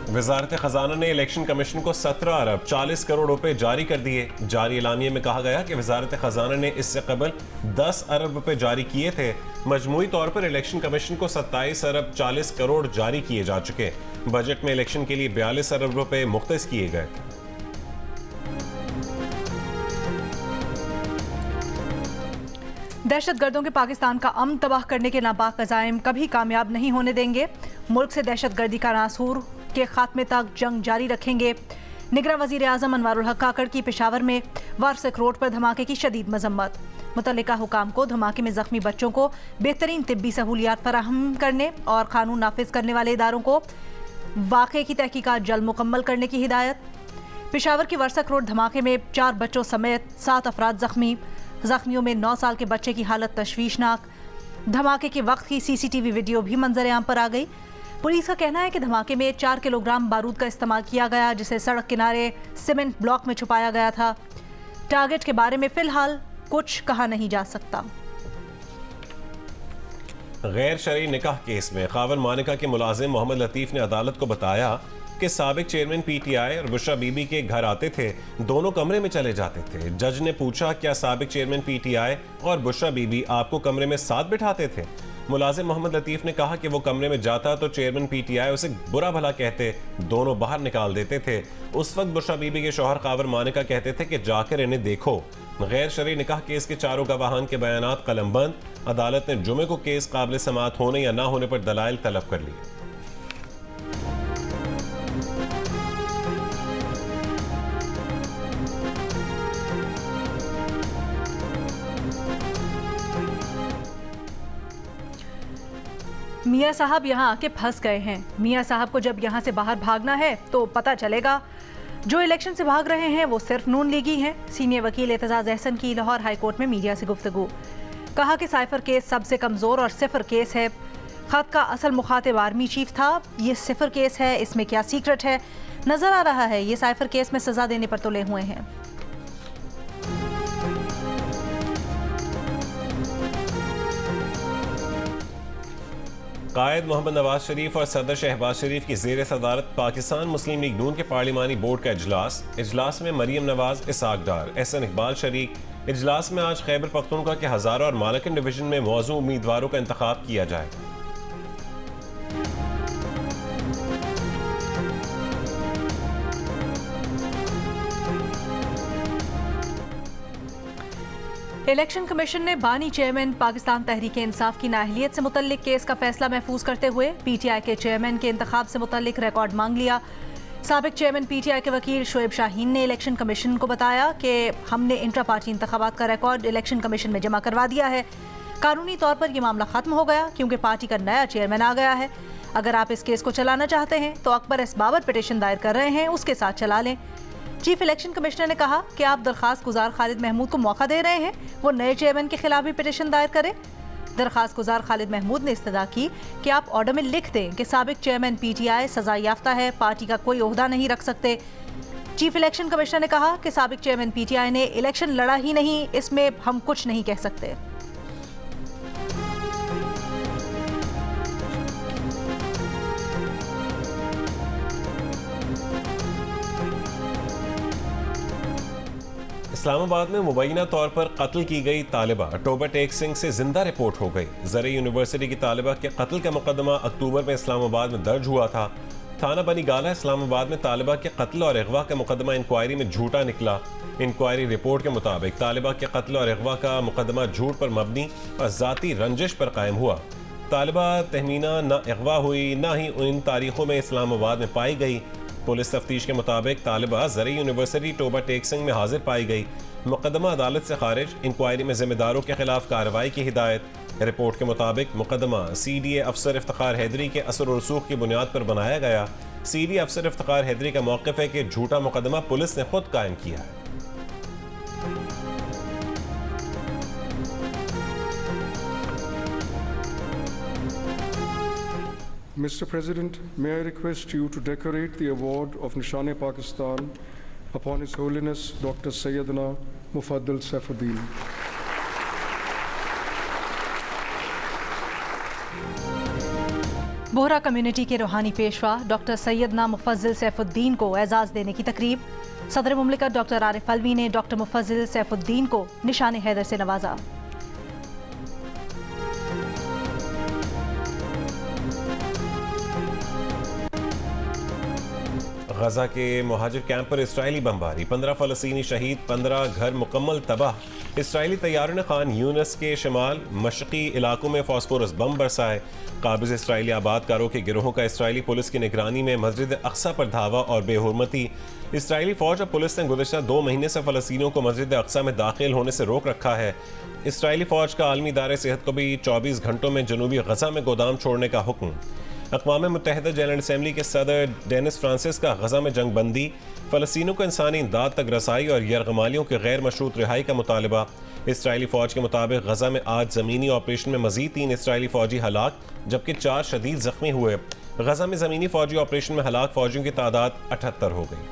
वजारत खजाना ने election commission को 17 अरब 40 करोड़ रुपए जारी कर दिए। जारी एलानिये में कहा गया कि वजारत खजाना ने इससे कबल 10 अरब रुपए जारी किए थे। मजमूई तौर पर इलेक्शन कमीशन को 27 अरब 40 करोड़ जारी किए जा चुके। बजट में इलेक्शन के लिए 42 अरब रुपए मुख्तस किए गए। दहशतगर्दों के पाकिस्तान का अमन तबाह करने के नापाक अज़ाइम कभी कामयाब नहीं होने देंगे। मुल्क से दहशतगर्दी का नासूर के खात्मे तक जंग जारी रखेंगे। निगरां वज़ीर आज़म अनवारुल हक काकड़ की पेशावर में वारसक रोड पर धमाके की शदीद मजम्मत। मुतल्लिका हुकाम को धमाके में जख्मी बच्चों को बेहतरीन तिब्बी सहूलियात फराहम करने और कानून नाफिज करने वाले इदारों को वाक़े की तहकीकात जल्द मुकम्मल करने की हिदायत। पेशावर की वारसक रोड धमाके में 4 बच्चों समेत 7 अफराद जख्मी। जख्मियों में 9 साल के बच्चे की हालत तशवीशनाक। धमाके के वक्त की CCTV वीडियो भी मंजर आम पर आ गई। पुलिस का कहना है कि धमाके में 4 किलोग्राम बारूद का इस्तेमाल किया गया, जिसे सड़क किनारे सीमेंट ब्लॉक में छुपाया गया था। टारगेट के बारे में फिलहाल कुछ कहा नहीं जा सकता। गैर शरई निकाह केस में खावन मानिका के मुलाजिम मोहम्मद लतीफ़ ने अदालत को बताया कि साबिक चेयरमैन PTI और बुशरा बीबी के घर आते थे, दोनों कमरे में चले जाते थे। जज ने पूछा, क्या साबिक चेयरमैन PTI और बुशरा बीबी आपको कमरे में साथ बिठाते थे? मुलाजिम मोहम्मद लतीफ़ ने कहा कि वो कमरे में जाता तो चेयरमैन PTI उसे बुरा भला कहते, दोनों बाहर निकाल देते थे। उस वक्त बुशरा बीबी के शौहर खावर मानिका कहते थे कि जाकर इन्हें देखो। गैर शरई निकाह केस के चारों गवाहान के बयानात कलमबंद। अदालत ने जुमे को केस काबिल समाअत होने या ना होने पर दलाइल तलब कर लिए। मियाँ साहब यहाँ आके फंस गए हैं। मियाँ साहब को जब यहाँ से बाहर भागना है तो पता चलेगा। जो इलेक्शन से भाग रहे हैं वो सिर्फ नून लीगी हैं। सीनियर वकील एतजाज़ अहसन की लाहौर हाई कोर्ट में मीडिया से गुफ्तगू। कहा कि साइफर केस सबसे कमज़ोर और सिफर केस है। खत का असल मुखातिब आर्मी चीफ था। ये सिफर केस है, इसमें क्या सीक्रेट है? नज़र आ रहा है ये साइफर केस में सज़ा देने पर तुले हुए हैं। कायद मोहम्मद नवाज शरीफ और सदर शहबाज शरीफ की ज़ेर सदारत पाकिस्तान मुस्लिम लीग नून के पार्लिमानी बोर्ड का इजलास में मरीम नवाज, इसाक डार, एहसन इकबाल शरीक। इजलास में आज खैबर पख्तूनख्वा के हज़ारा और मालकन डिवीजन में मौजूद उम्मीदवारों का इंतखाब किया जाएगा। इलेक्शन कमीशन ने बानी चेयरमैन पाकिस्तान तहरीक-ए-इंसाफ की नाअहलियत से मुतल्लिक केस का फैसला महफूज करते हुए PTI के चेयरमैन के इंतखाब से मुतल्लिक रिकॉर्ड मांग लिया। साबिक चेयरमैन PTI के वकील शोएब शाहीन ने इलेक्शन कमीशन को बताया कि हमने इंट्रा पार्टी इंतखाबात का रिकॉर्ड इलेक्शन कमीशन में जमा करवा दिया है। कानूनी तौर पर यह मामला खत्म हो गया क्योंकि पार्टी का नया चेयरमैन आ गया है। अगर आप इस केस को चलाना चाहते हैं तो अकबर एस बाबर पिटीशन दायर कर रहे हैं, उसके साथ चला लें। चीफ इलेक्शन कमिश्नर ने कहा कि आप दरखास्त गुजार खालिद महमूद को मौका दे रहे हैं, वो नए चेयरमैन के खिलाफ भी पिटीशन दायर करें। दरखास्त गुजार खालिद महमूद ने इस्तदा की कि आप ऑर्डर में लिख दें कि साबिक चेयरमैन PTI सजा याफ्ता है, पार्टी का कोई ओहदा नहीं रख सकते। चीफ इलेक्शन कमिश्नर ने कहा कि साबिक चेयरमैन PTI ने इलेक्शन लड़ा ही नहीं, इसमें हम कुछ नहीं कह सकते। इस्लामाबाद में मुबैना तौर पर कत्ल की गई तालिबा टोबा टेक सिंह से जिंदा रिपोर्ट हो गई। ज़रई यूनिवर्सिटी की तालिबा के कत्ल का मुकदमा अक्टूबर में इस्लामाबाद में दर्ज हुआ था। थाना बनी गाला इस्लामाबाद में तालिबा के कत्ल और अगवा का मुकदमा इंक्वायरी में झूठा निकला। इंक्वायरी रिपोर्ट के मुताबिक तालिबा के कत्ल और अगवा का मुकदमा झूठ पर मबनी और ज़ाती रंजिश पर कायम हुआ। तालिबा तहमीना न अगवा हुई न ही इन तारीखों में इस्लामाबाद में पाई गई। पुलिस तफ्तीश के मुताबिक तालिबा ज़रई यूनिवर्सिटी टोबा टेक सिंह में हाजिर पाई गई। मुकदमा अदालत से खारिज। इंक्वायरी में जिम्मेदारों के खिलाफ कार्रवाई की हिदायत। रिपोर्ट के मुताबिक मुकदमा CDA अफसर इफ्तिखार हैदरी के असर और रसूख की बुनियाद पर बनाया गया। CDA अफसर इफ्तिखार हैदरी का मौक़िफ़ है कि झूठा मुकदमा पुलिस ने खुद कायम किया है। Mr. President, may I request you to decorate the award of Nishan-e-Pakistan upon His Holiness Dr. Sayyidina Mufaddal Saifuddin. Bohra community के रूहानी पेशवा डॉक्टर सैयदना मुफज्जिल सैफुद्दीन को एजाज़ देने की तकरीब। सदर मुमलिकत डॉक्टर आरिफ अलवी ने डॉक्टर मुफज्जिल सैफुद्दीन को निशान हैदर से नवाजा। गजा के मुहाजिर कैंप पर इसराइली बमबारी, 15 फलस्तीनी शहीद, 15 घर मुकम्मल तबाह। इसराइली तैयारों ने खान यूनिस के शमाल मशरकी इलाकों में फास्फोरस बम बरसाए। काबिज इसराइली आबादकारों के गिरोहों का इसराइली पुलिस की निगरानी में मस्जिद अक्सा पर धावा और बेहुरमती। इसराइली फौज और पुलिस ने गुज़श्ता 2 महीने से फलस्तीनियों को मस्जिद अक्सा में दाखिल होने से रोक रखा है। इसराइली फौज का आलमी इदारे सेहत को भी 24 घंटों में जनूबी गजा में गोदाम छोड़ने का हुक्म। अक़वाम मुत्तहिदा जनरल असम्बली के सदर डेनिस फ्रांसिस का गजा में जंग बंदी, फ़लस्तीनियों को इंसानी इमदाद तक रसाई और यरगमालियों के गैर मशरूत रिहाई का मुतालबा। इसराइली फ़ौज के मुताबिक गजा में आज ज़मीनी ऑपरेशन में मज़ीद 3 इसराइली फ़ौजी हलाक जबकि 4 शदीद ज़ख्मी हुए। गजा में ज़मीनी फ़ौजी ऑपरेशन में हलाक फ़ौजियों की तादाद 78 हो गई।